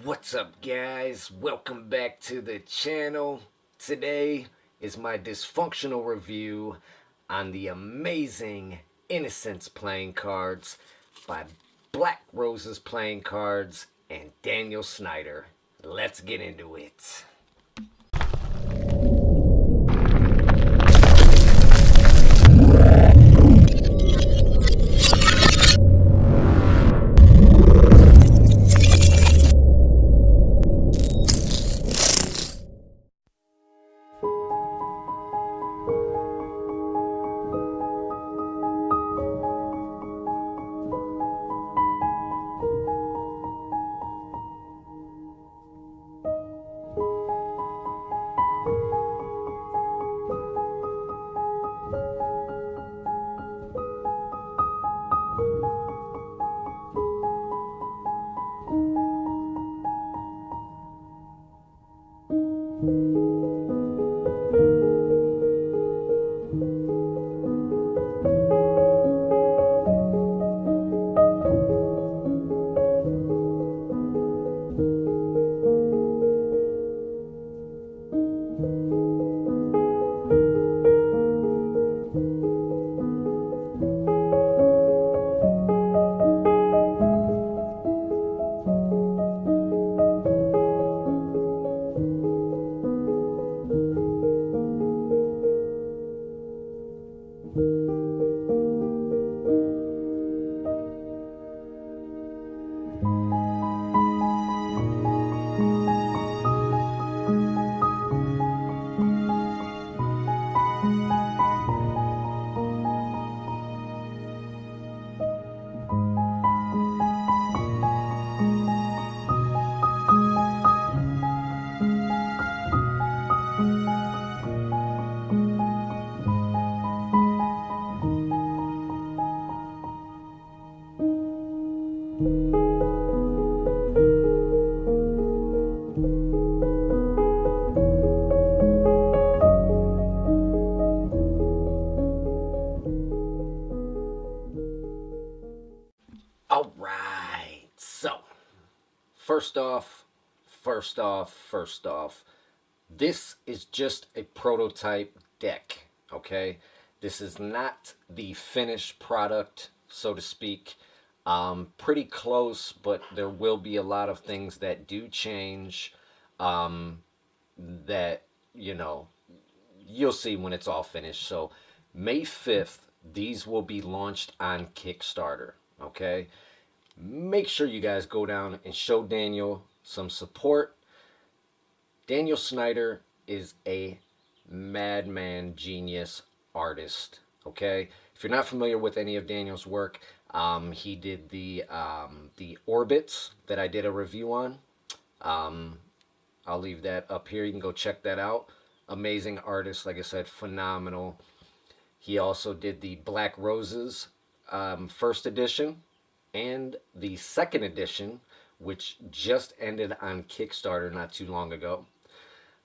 What's up, guys? Welcome back to the channel. Today is my dysfunctional review on the amazing Innocence playing cards by Black Roses Playing Cards and Daniel Schneider. Let's get into it. Alright, so first off, this is just a prototype deck, okay? This is not the finished product, so to speak. Pretty close, but there will be a lot of things that do change, that, you'll see when it's all finished. So May 5th, these will be launched on Kickstarter, okay? Make sure you guys go down and show Daniel some support. Daniel Schneider is a madman genius artist, okay? If you're not familiar with any of Daniel's work, he did the orbits that I did a review on. I'll leave that up here. You can go check that out. Amazing artist, like I said, phenomenal. He also did the Black Roses first edition and the second edition, which just ended on Kickstarter not too long ago.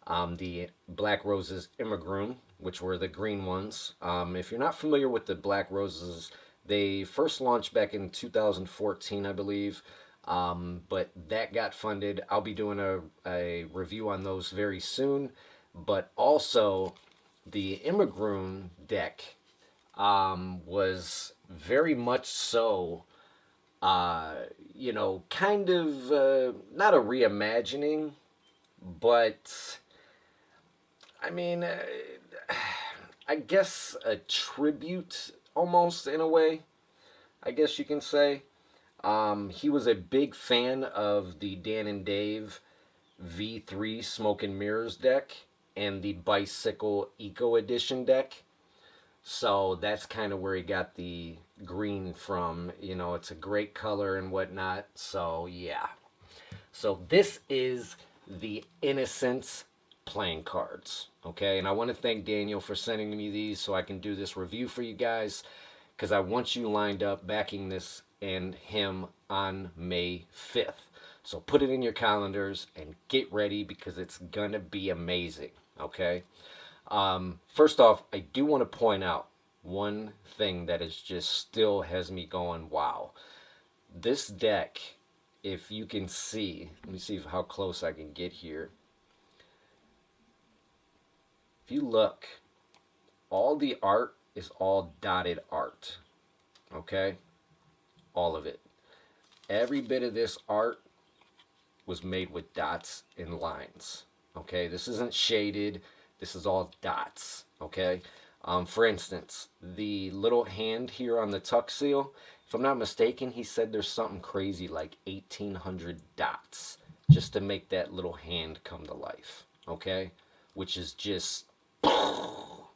The Black Roses Imagery, which were the green ones. If you're not familiar with the Black Roses, they first launched back in 2014, I believe, but that got funded. I'll be doing a review on those very soon. But also, the Imagery deck was very much so, kind of, not a reimagining, but, I mean, I guess a tribute, almost, in a way, I guess you can say. He was a big fan of the Dan and Dave V3 Smoke and Mirrors deck and the Bicycle Eco Edition deck. So that's kind of where he got the green from. It's a great color and whatnot. So yeah. So this is the Innocence playing cards. Okay, and I want to thank Daniel for sending me these so I can do this review for you guys, because I want you lined up backing this and him on May 5th. So put it in your calendars and get ready, because it's going to be amazing, okay? First off, I do want to point out one thing that is just still has me going, wow. This deck if you can see, let me see how close I can get here. If you look, all the art is all dotted art. Okay? All of it. Every bit of this art was made with dots and lines. Okay? This isn't shaded. This is all dots. Okay? For instance, the little hand here on the tuck seal, if I'm not mistaken, he said there's something crazy like 1,800 dots just to make that little hand come to life. Okay? Which is just,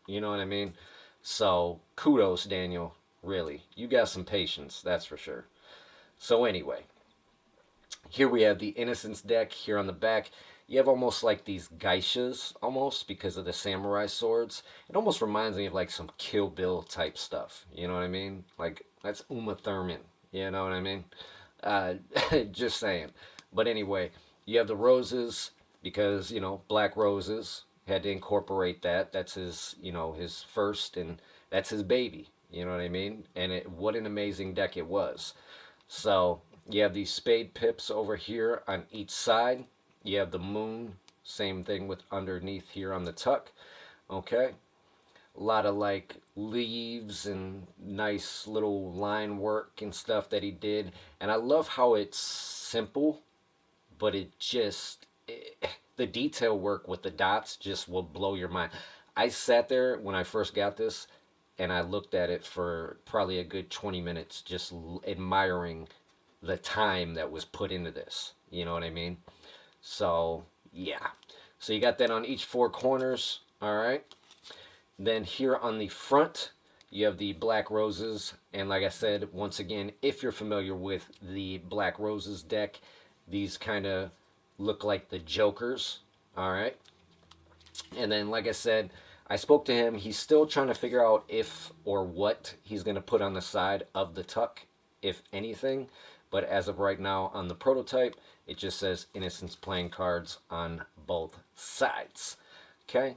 you know what I mean? So, kudos, Daniel. Really. You got some patience, that's for sure. So, anyway, here we have the Innocence deck here on the back. You have almost like these geishas, almost, because of the samurai swords. It almost reminds me of like some Kill Bill type stuff. You know what I mean? Like, that's Uma Thurman. You know what I mean? Uh, just saying. But anyway, you have the roses, because, you know, black roses. Had to incorporate that. That's his, you know, his first, and that's his baby. You know what I mean? And what an amazing deck it was. So, you have these spade pips over here on each side. You have the moon, same thing with underneath here on the tuck. Okay? A lot of like leaves and nice little line work and stuff that he did. And I love how it's simple, but the detail work with the dots just will blow your mind. I sat there when I first got this and I looked at it for probably a good 20 minutes just admiring the time that was put into this. You know what I mean? So, yeah. So you got that on each four corners, all right? Then here on the front, you have the black roses. And like I said, once again, if you're familiar with the Black Roses deck, these kind of look like the Jokers, all right? And then, like I said, I spoke to him. He's still trying to figure out if or what he's going to put on the side of the tuck, if anything. But as of right now, on the prototype, it just says Innocence playing cards on both sides. Okay?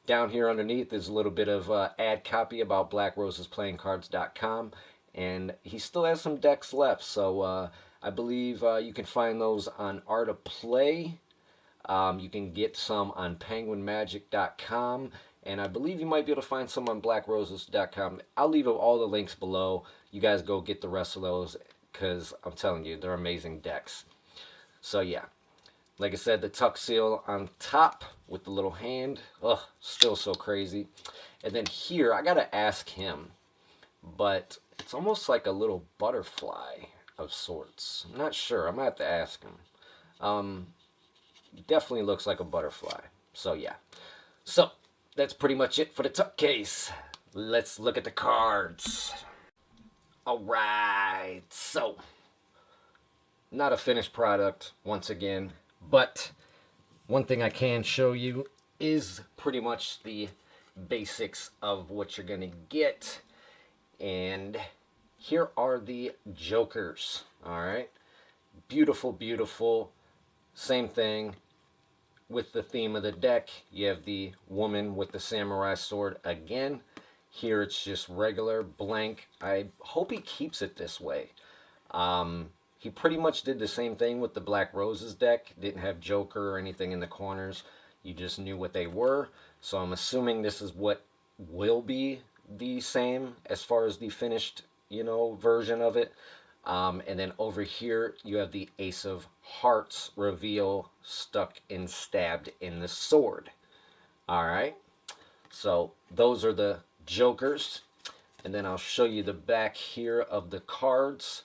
Down here underneath is a little bit of ad copy about BlackRosesPlayingCards.com. And he still has some decks left. So I believe you can find those on Art of Play. You can get some on PenguinMagic.com. And I believe you might be able to find some on BlackRoses.com. I'll leave all the links below. You guys go get the rest of those, because I'm telling you, they're amazing decks. So yeah, like I said, the tuck seal on top with the little hand. Ugh, still so crazy. And then here, I gotta ask him, but it's almost like a little butterfly of sorts. I'm not sure. I'm gonna have to ask him. Definitely looks like a butterfly. So yeah. So that's pretty much it for the tuck case. Let's look at the cards. Alright, so not a finished product once again, but one thing I can show you is pretty much the basics of what you're gonna get. And here are the Jokers. Alright, beautiful, beautiful. Same thing with the theme of the deck. You have the woman with the samurai sword again. Here it's just regular, blank. I hope he keeps it this way. He pretty much did the same thing with the Black Roses deck. Didn't have Joker or anything in the corners. You just knew what they were. So I'm assuming this is what will be the same as far as the finished, you know, version of it. And then over here, you have the Ace of Hearts reveal stuck and stabbed in the sword. All right. So those are the Jokers. And then I'll show you the back here of the cards.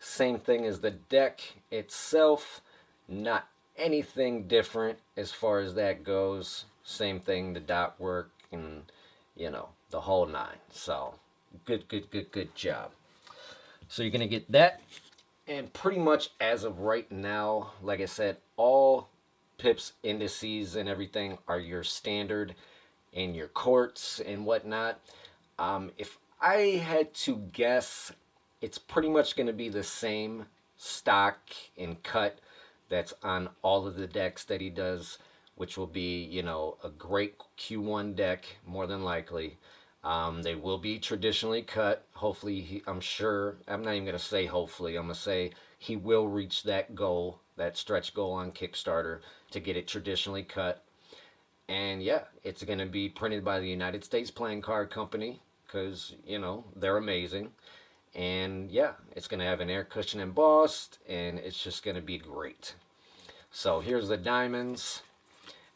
Same thing as the deck itself. Not anything different as far as that goes. Same thing, the dot work and, you know, the whole nine. So good job. So you're going to get that. And pretty much as of right now, like I said, all pips, indices, and everything are your standard and your courts and whatnot. If I had to guess, it's pretty much going to be the same stock and cut that's on all of the decks that he does, which will be, you know, a great Q1 deck, more than likely. They will be traditionally cut. Hopefully, I'm sure, I'm not even going to say hopefully, I'm going to say he will reach that goal, that stretch goal on Kickstarter to get it traditionally cut. And yeah, it's going to be printed by the United States Playing Card Company because, you know, they're amazing. And yeah, it's going to have an air cushion embossed, and it's just going to be great. So here's the diamonds.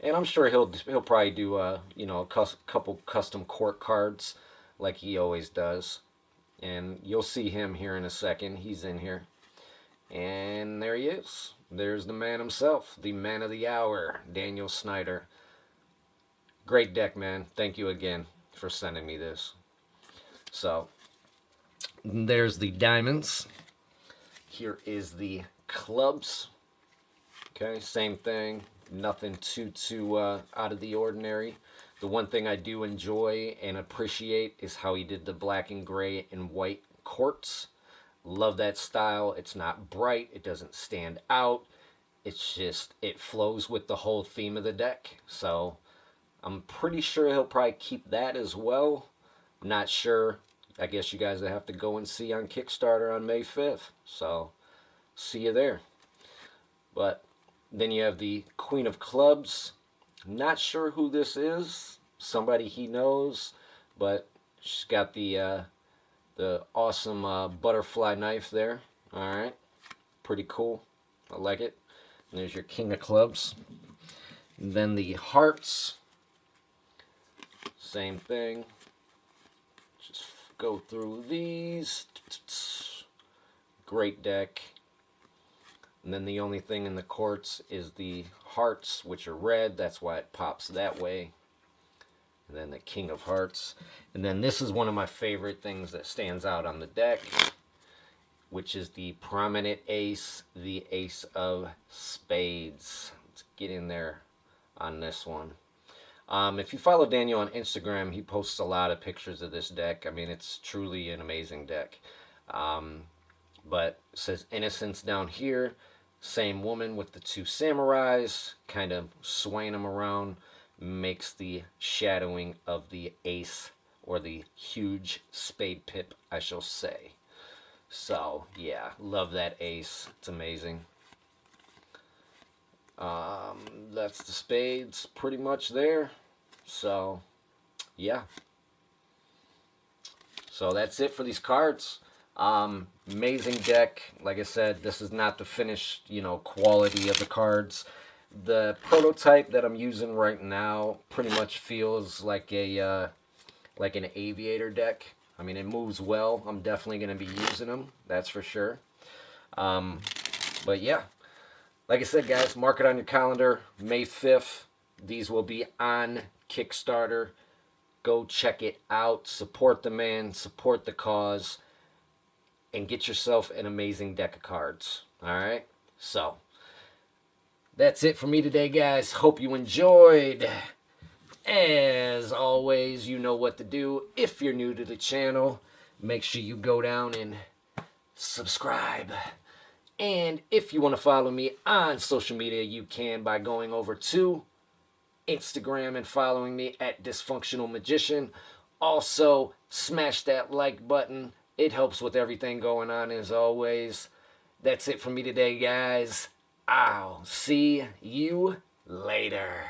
And I'm sure he'll probably do you know, a couple custom court cards like he always does. And you'll see him here in a second. He's in here. And there he is. There's the man himself, the man of the hour, Daniel Schneider. Great deck, man. Thank you again for sending me this. So, there's the diamonds. Here is the clubs. Okay, same thing. Nothing too out of the ordinary. The one thing I do enjoy and appreciate is how he did the black and gray and white courts. Love that style. It's not bright. It doesn't stand out. It's just, it flows with the whole theme of the deck. So I'm pretty sure he'll probably keep that as well. Not sure. I guess you guys will have to go and see on Kickstarter on May 5th. So see you there. But then you have the Queen of Clubs. Not sure who this is. Somebody he knows, but she's got the awesome butterfly knife there. All right, pretty cool. I like it. And there's your King of Clubs. And then the hearts. Same thing. Just go through these. Great deck. And then the only thing in the courts is the hearts, which are red. That's why it pops that way. And then the King of Hearts. And then this is one of my favorite things that stands out on the deck, which is the prominent ace, the Ace of Spades. Let's get in there on this one. If you follow Daniel on Instagram, he posts a lot of pictures of this deck. I mean, it's truly an amazing deck. But it says Innocence down here. Same woman with the two samurais, kind of swaying them around, makes the shadowing of the ace, or the huge spade pip, I shall say. So, yeah, love that ace. It's amazing. That's the spades pretty much there. So, yeah. So that's it for these cards. Amazing deck. Like I said, this is not the finished, you know, quality of the cards. The prototype that I'm using right now pretty much feels like a like an aviator deck. I mean, it moves well. I'm definitely going to be using them, that's for sure. But yeah, like I said, guys, mark it on your calendar. May 5th. These will be on Kickstarter. Go check it out. Support the man. Support the cause. And get yourself an amazing deck of cards. Alright? So, that's it for me today, guys. Hope you enjoyed. As always, you know what to do. If you're new to the channel, make sure you go down and subscribe. And if you want to follow me on social media, you can by going over to Instagram and following me at Dysfunctional Magician. Also, smash that like button. It helps with everything going on as always. That's it for me today, guys. I'll see you later.